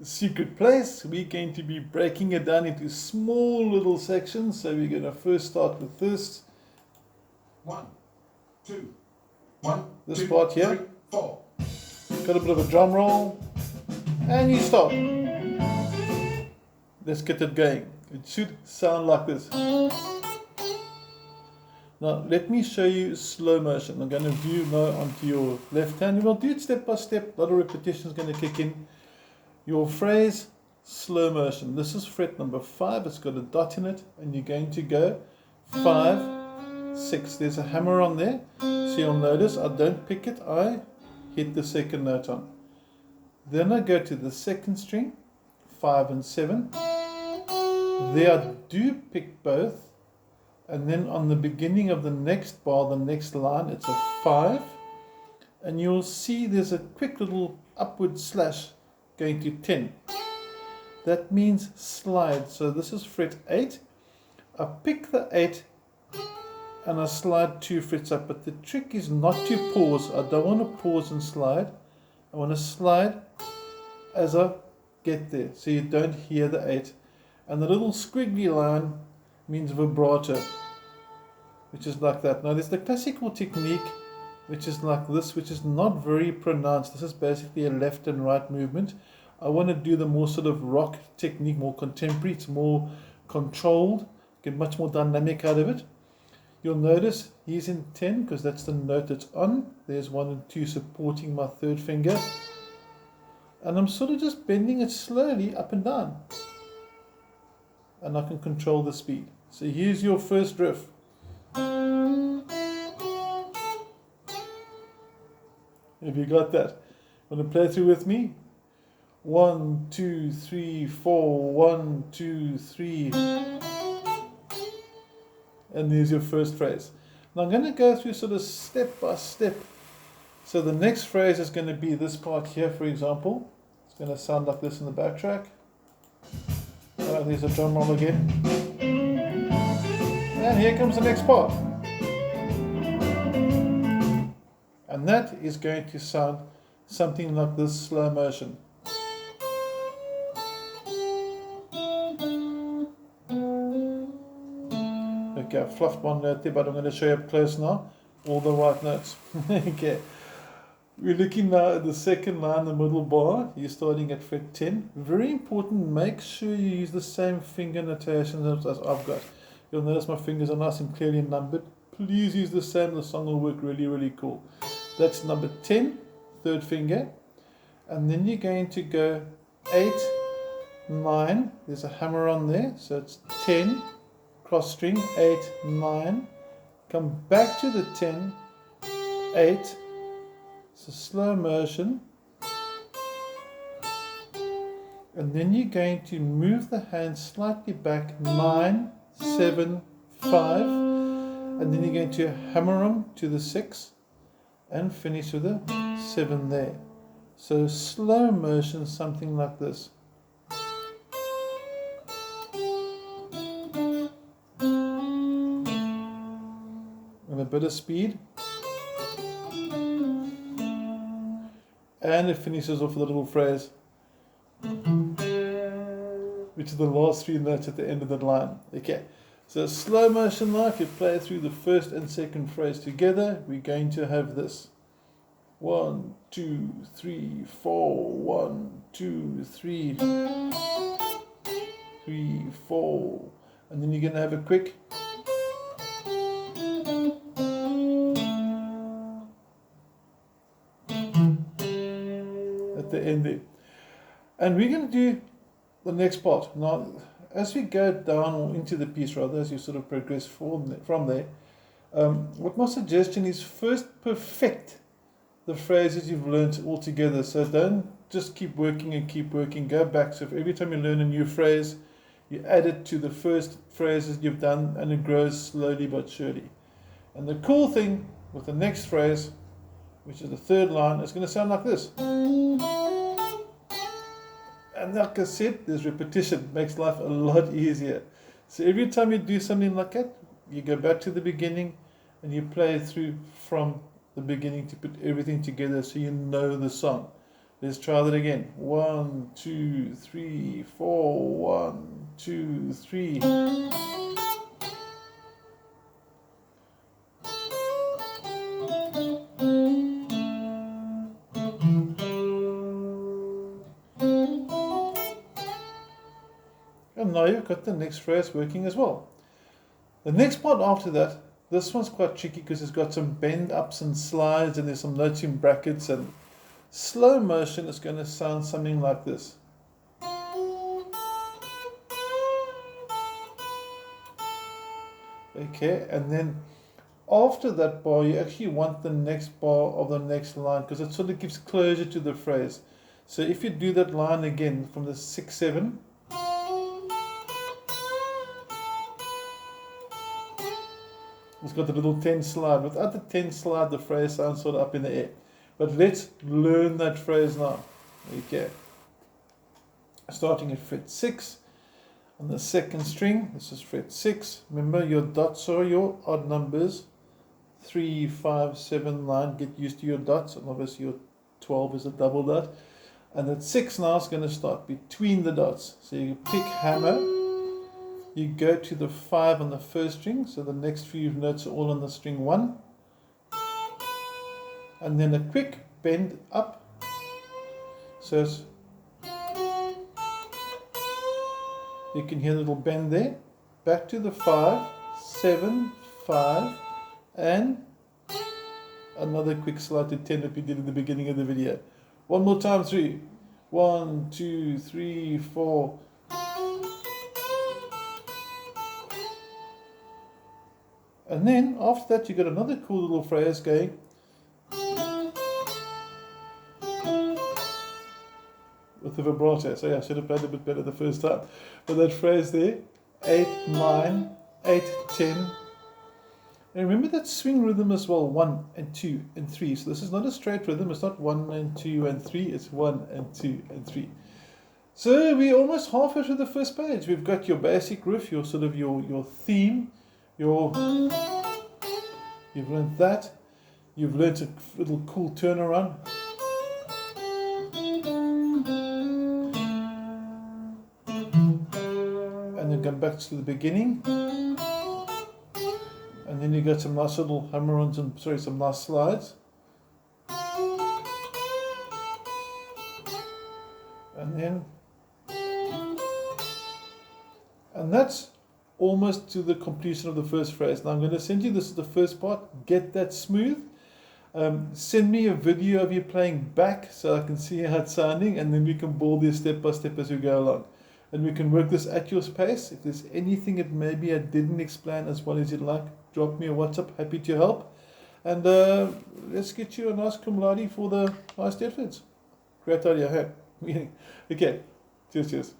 secret place. We're going to be breaking it down into small little sections. So we're going to first start with this. 1, 2, 1, this 2, part here. 3, 4. Got a bit of a drum roll. And you stop. Let's get it going. It should sound like this. Now let me show you slow motion. I'm going to view now onto your left hand. We'll do it step by step. A lot of repetition is going to kick in. Your phrase, slow motion. This is fret number 5. It's got a dot in it. And you're going to go 5, 6. There's a hammer on there. So you'll notice I don't pick it. I hit the second note on. Then I go to the second string, 5 and 7. There I do pick both. And then on the beginning of the next bar, the next line, it's a 5. And you'll see there's a quick little upward slash going to 10. That means slide. So this is fret 8. I pick the 8 and I slide 2 frets up. But the trick is not to pause. I don't want to pause and slide. I want to slide as I get there. So you don't hear the 8. And the little squiggly line means vibrato, which is like that. Now there's the classical technique, which is like this, which is not very pronounced. This is basically a left and right movement. I want to do the more sort of rock technique, more contemporary. It's more controlled, get much more dynamic out of it. You'll notice he's in 10 because that's the note that's on. There's 1 and 2 supporting my third finger. And I'm sort of just bending it slowly up and down. And I can control the speed. So here's your first riff. Have you got that? Want to play through with me? 1, 2, 3, 4, 1, 2, 3. And there's your first phrase. Now I'm going to go through sort of step by step. So the next phrase is going to be this part here, for example. It's going to sound like this in the backtrack. There's a drum roll again. And here comes the next part. And that is going to sound something like this, slow motion. Okay, I've fluffed one note there, but I'm going to show you up close now. All the right notes. Okay. We're looking now at the second line, the middle bar. You're starting at fret 10. Very important, make sure you use the same finger notation as I've got. You'll notice my fingers are nice and clearly numbered. Please use the same, the song will work really, really cool. That's number 10, third finger. And then you're going to go 8, 9. There's a hammer on there, so it's 10, cross string, 8, 9. Come back to the 10, 8. So slow motion, and then you're going to move the hand slightly back, 9, 7, 5, and then you're going to hammer on to the 6 and finish with a 7 there. So slow motion, something like this. And a bit of speed. And it finishes off with a little phrase, which is the last 3 notes at the end of the line. Okay, so slow motion now, if you play through the first and second phrase together, we're going to have this. 1, 2, 3, 4, 1, 2, 3, 3, 4. And then you're going to have a quick. The end there. And we're going to do the next part. Now, as we go down or into the piece, rather, as you sort of progress from there, what my suggestion is first perfect the phrases you've learned all together. So don't just keep working and keep working. Go back. So if every time you learn a new phrase, you add it to the first phrases you've done, and it grows slowly but surely. And the cool thing with the next phrase, which is the third line, it's going to sound like this. And like I said, there's repetition. It makes life a lot easier. So every time you do something like that, you go back to the beginning and you play through from the beginning to put everything together so you know the song. Let's try that again. 1, 2, 3, 4. 1, 2, 3. And now you've got the next phrase working as well. The next part after that, this one's quite tricky because it's got some bend ups and slides and there's some notes in brackets, and slow motion is going to sound something like this. Okay, and then after that bar, you actually want the next bar of the next line because it sort of gives closure to the phrase. So if you do that line again from the 6, 7, it's got the little 10 slide. Without the 10 slide, the phrase sounds sort of up in the air. But let's learn that phrase now. Okay. Starting at fret 6 on the second string. This is fret 6. Remember, your dots are your odd numbers. 3, 5, 7, 9. Get used to your dots. And obviously your 12 is a double dot. And that 6 now is going to start between the dots. So you pick hammer. You go to the 5 on the first string. So the next few notes are all on the string 1. And then a quick bend up. So it's, you can hear a little bend there. Back to the 5, 7, 5, and another quick slide to 10 that we did at the beginning of the video. One more time, 3. 1, 2, 3, 4. And then after that, you got another cool little phrase going. With the vibrato. So yeah, I should have played a bit better the first time. But that phrase there, 8, 9, 8, 10. And remember that swing rhythm as well, 1 and 2 and 3. So this is not a straight rhythm, it's not 1 and 2 and 3, it's 1 and 2 and 3. So we're almost halfway through the first page. We've got your basic riff, your sort of your theme, you've learned that. You've learned a little cool turnaround. And then come back to the beginning. And then you got some nice little hammer-ons and some nice slides. And that's almost to the completion of the first phrase. Now I'm going to send you, this is the first part, get that smooth. Send me a video of you playing back so I can see how it's sounding, and then we can ball this step by step as we go along. And we can work this at your pace. If there's anything that maybe I didn't explain as well as you'd like, drop me a WhatsApp, happy to help. And let's get you a nice cum laude for the nice Deadfins. Great idea, hey? Okay, cheers.